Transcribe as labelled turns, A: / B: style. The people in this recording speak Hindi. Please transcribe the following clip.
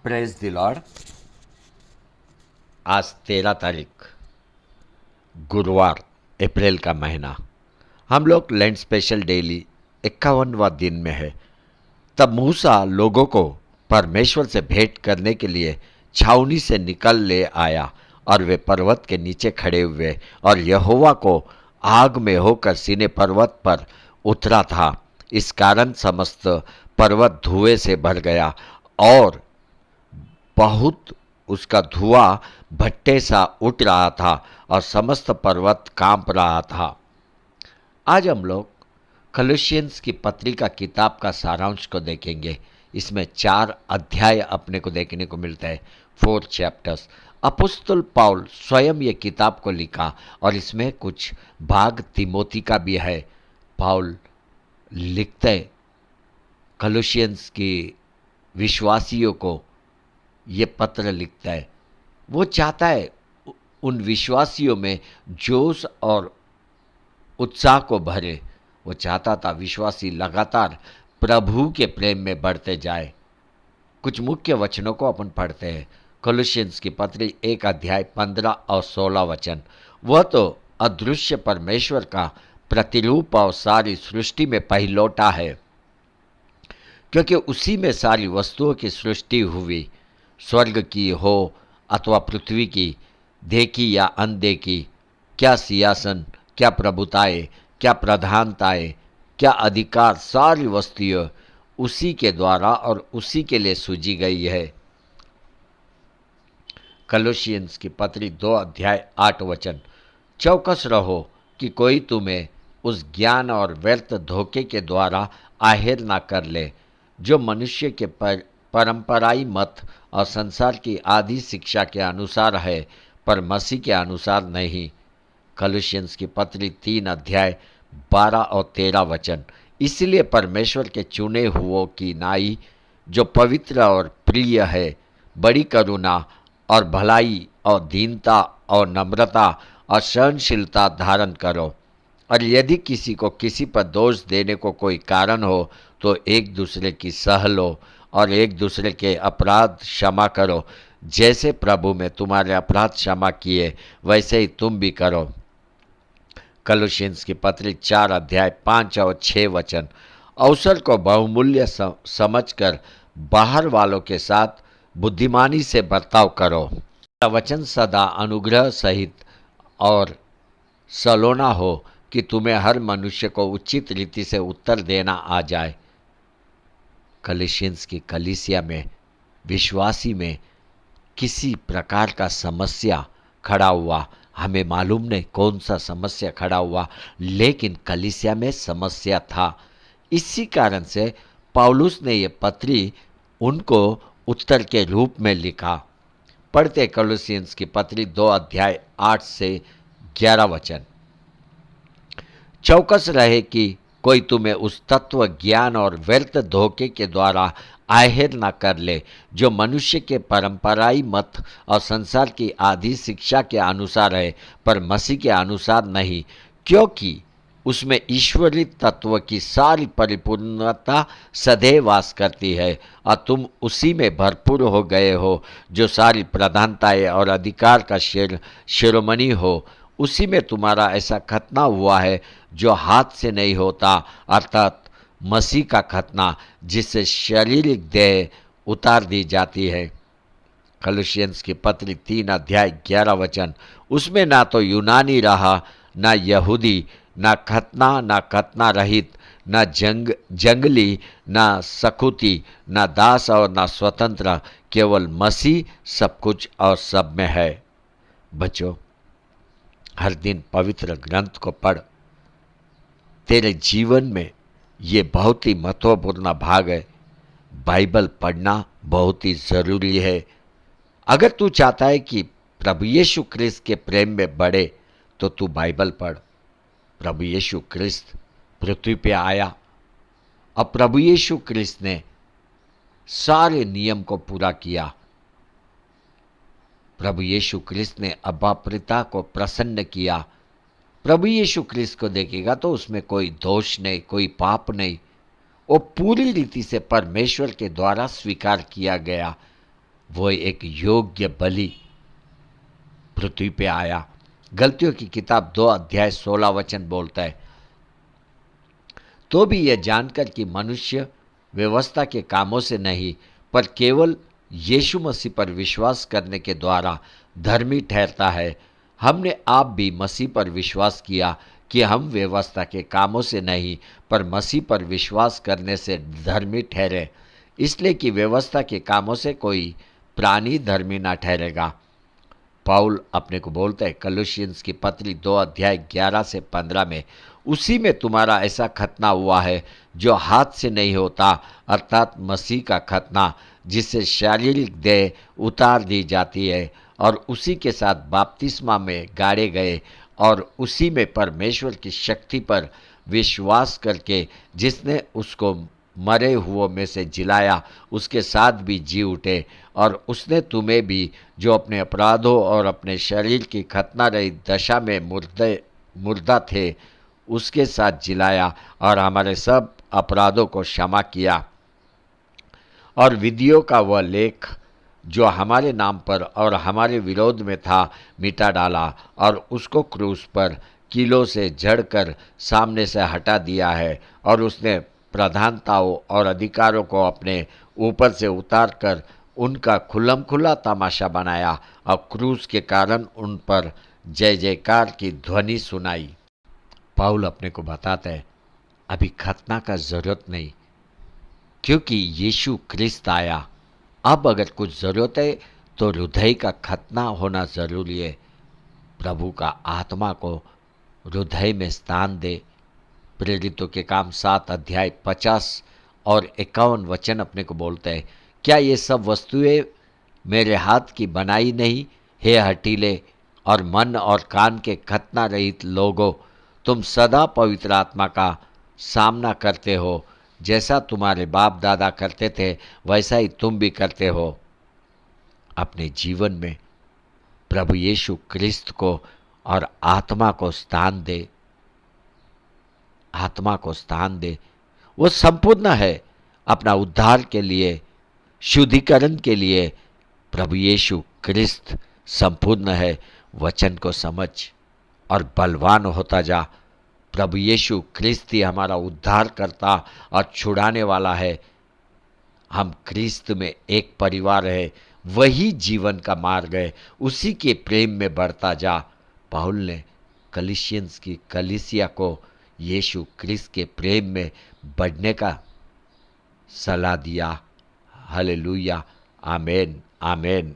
A: Praise the Lord. आज 13 तारीख गुरुवार, अप्रैल का महीना। हम लोग लैंड स्पेशल डेली 51वां दिन में है। तब मूसा लोगों को परमेश्वर से भेंट करने के लिए छावनी से निकल ले आया और वे पर्वत के नीचे खड़े हुए और यहोवा को आग में होकर सीने पर्वत पर उतरा था। इस कारण समस्त पर्वत धुएं से भर गया और बहुत उसका धुआं भट्टे सा उठ रहा था और समस्त पर्वत कांप रहा था। आज हम लोग कलोसियंस की पत्रिका किताब का सारांश को देखेंगे। इसमें 4 अध्याय अपने को देखने को मिलता है, 4 चैप्टर्स। अपोस्तल पौल स्वयं ये किताब को लिखा और इसमें कुछ भाग तिमोथी का भी है। पौल लिखते कलोसियंस की विश्वासियों को ये पत्र लिखता है। वो चाहता है उन विश्वासियों में जोश और उत्साह को भरे। वो चाहता था विश्वासी लगातार प्रभु के प्रेम में बढ़ते जाए। कुछ मुख्य वचनों को अपन पढ़ते हैं। कोलोसियंस की पत्री 1 अध्याय 15 और 16 वचन। वह तो अदृश्य परमेश्वर का प्रतिरूप और सारी सृष्टि में पहिलौठा है, क्योंकि उसी में सारी वस्तुओं की सृष्टि हुई, स्वर्ग की हो अथवा पृथ्वी की, देखी या अनदेखी, क्या सिंहासन, क्या प्रभुताएं, क्या प्रधानताएं, क्या अधिकार, सारी वस्तुएं उसी के द्वारा और उसी के लिए सूजी गई है। कलोसियंस की पत्री 2 अध्याय 8 वचन। चौकस रहो कि कोई तुम्हें उस ज्ञान और व्यर्थ धोखे के द्वारा आहेर ना कर ले, जो मनुष्य के परंपराई मत और संसार की आधी शिक्षा के अनुसार है, पर मसीह के अनुसार नहीं। कलोसियंस की पत्री 3 अध्याय 12 और 13 वचन। इसलिए परमेश्वर के चुने हुओं की नाई, जो पवित्र और प्रिय है, बड़ी करुणा और भलाई और दीनता और नम्रता और सहनशीलता धारण करो। और यदि किसी को किसी पर दोष देने को कोई कारण हो तो एक दूसरे की सह लो और एक दूसरे के अपराध क्षमा करो, जैसे प्रभु में तुम्हारे अपराध क्षमा किए वैसे ही तुम भी करो। कलोसियंस की पत्री 4 अध्याय 5 और 6 वचन। अवसर को बहुमूल्य समझकर बाहर वालों के साथ बुद्धिमानी से बर्ताव करो। वचन सदा अनुग्रह सहित और सलोना हो कि तुम्हें हर मनुष्य को उचित रीति से उत्तर देना आ जाए। कलोसियंस की कलीसिया में विश्वासी में किसी प्रकार का समस्या खड़ा हुआ, हमें मालूम नहीं कौन सा समस्या खड़ा हुआ, लेकिन कलीसिया में समस्या था। इसी कारण से पौलुस ने ये पत्री उनको उत्तर के रूप में लिखा। पढ़ते कलोसियंस की पत्री 2 अध्याय 8 से 11 वचन। चौकस रहे कि कोई तुम्हें उस तत्व ज्ञान और व्यर्थ धोखे के द्वारा आहेर न कर ले, जो मनुष्य के परंपराई मत और संसार की आधी शिक्षा के अनुसार है, पर मसीह के अनुसार नहीं, क्योंकि उसमें ईश्वरीय तत्व की सारी परिपूर्णता सदैव वास करती है और तुम उसी में भरपूर हो गए हो, जो सारी प्रधानताएं और अधिकार का शिरोमणि हो। उसी में तुम्हारा ऐसा खतना हुआ है जो हाथ से नहीं होता, अर्थात मसीह का खतना, जिससे शारीरिक देह उतार दी जाती है। कलोसियंस की पत्री 3 अध्याय 11 वचन। उसमें ना तो यूनानी रहा, ना यहूदी, ना खतना, ना खतना रहित, ना जंगली, ना सकुती, ना दास और ना स्वतंत्र, केवल मसीह सब कुछ और सब में है। बच्चों, हर दिन पवित्र ग्रंथ को पढ़। तेरे जीवन में ये बहुत ही महत्वपूर्ण भाग है। बाइबल पढ़ना बहुत ही ज़रूरी है। अगर तू चाहता है कि प्रभु यीशु क्रिस्त के प्रेम में बढ़े तो तू बाइबल पढ़। प्रभु यीशु क्रिस्त पृथ्वी पे आया और प्रभु यीशु क्रिस्त ने सारे नियम को पूरा किया। प्रभु यीशु क्रिस्त ने अब्बा पिता को प्रसन्न किया। प्रभु यीशु क्रिस्त को देखेगा तो उसमें कोई दोष नहीं, कोई पाप नहीं। वो पूरी रीति से परमेश्वर के द्वारा स्वीकार किया गया। वो एक योग्य बलि पृथ्वी पे आया। गलतियों की किताब 2 अध्याय 16 वचन बोलता है, तो भी यह जानकर कि मनुष्य व्यवस्था के कामों से नहीं पर केवल यीशु मसीह पर विश्वास करने के द्वारा धर्मी ठहरता है, हमने आप भी मसीह पर विश्वास किया कि हम व्यवस्था के कामों से नहीं पर मसीह पर विश्वास करने से धर्मी ठहरे, इसलिए कि व्यवस्था के कामों से कोई प्राणी धर्मी ना ठहरेगा। पाउल अपने को बोलता है कलोसियंस की पत्री 2 अध्याय 11 से 15 में, उसी में तुम्हारा ऐसा खतना हुआ है जो हाथ से नहीं होता, अर्थात मसीह का खतना, जिससे शारीरिक देह उतार दी जाती है और उसी के साथ बपतिस्मा में गाड़े गए और उसी में परमेश्वर की शक्ति पर विश्वास करके जिसने उसको मरे हुओं में से जिलाया उसके साथ भी जी उठे, और उसने तुम्हें भी जो अपने अपराधों और अपने शरीर की खतना रहित दशा में मुर्दा थे उसके साथ जिलाया और हमारे सब अपराधों को क्षमा किया और विधियों का वह लेख जो हमारे नाम पर और हमारे विरोध में था मिटा डाला और उसको क्रूस पर कीलों से जड़कर सामने से हटा दिया है। और उसने प्रधानताओं और अधिकारों को अपने ऊपर से उतार कर उनका खुल्लम खुल्ला तमाशा बनाया और क्रूस के कारण उन पर जय जयकार की ध्वनि सुनाई। पाउल अपने को बताता है अभी खतना का जरूरत नहीं, क्योंकि यीशु क्रिस्त आया। अब अगर कुछ जरूरत है तो हृदय का खतना होना जरूरी है। प्रभु का आत्मा को हृदय में स्थान दे। प्रेरितों के काम 7 अध्याय 50 और 51 वचन अपने को बोलते हैं, क्या ये सब वस्तुएं मेरे हाथ की बनाई नहीं? हे हठीले और मन और कान के खतना रहित लोगों, तुम सदा पवित्र आत्मा का सामना करते हो, जैसा तुम्हारे बाप दादा करते थे वैसा ही तुम भी करते हो। अपने जीवन में प्रभु यीशु क्रिस्त को और आत्मा को स्थान दे, आत्मा को स्थान दे। वो संपूर्ण है अपना उद्धार के लिए, शुद्धिकरण के लिए। प्रभु यीशु क्रिस्त संपूर्ण है। वचन को समझ और बलवान होता जा। प्रभु यीशु क्रिस्त ही हमारा उद्धार करता और छुड़ाने वाला है। हम क्रिस्त में एक परिवार है, वही जीवन का मार्ग है, उसी के प्रेम में बढ़ता जा। पाउल ने कलिसियंस की कलीसिया को यीशु क्रिस्त के प्रेम में बढ़ने का सलाह दिया। हालेलुया, आमेन, आमेन,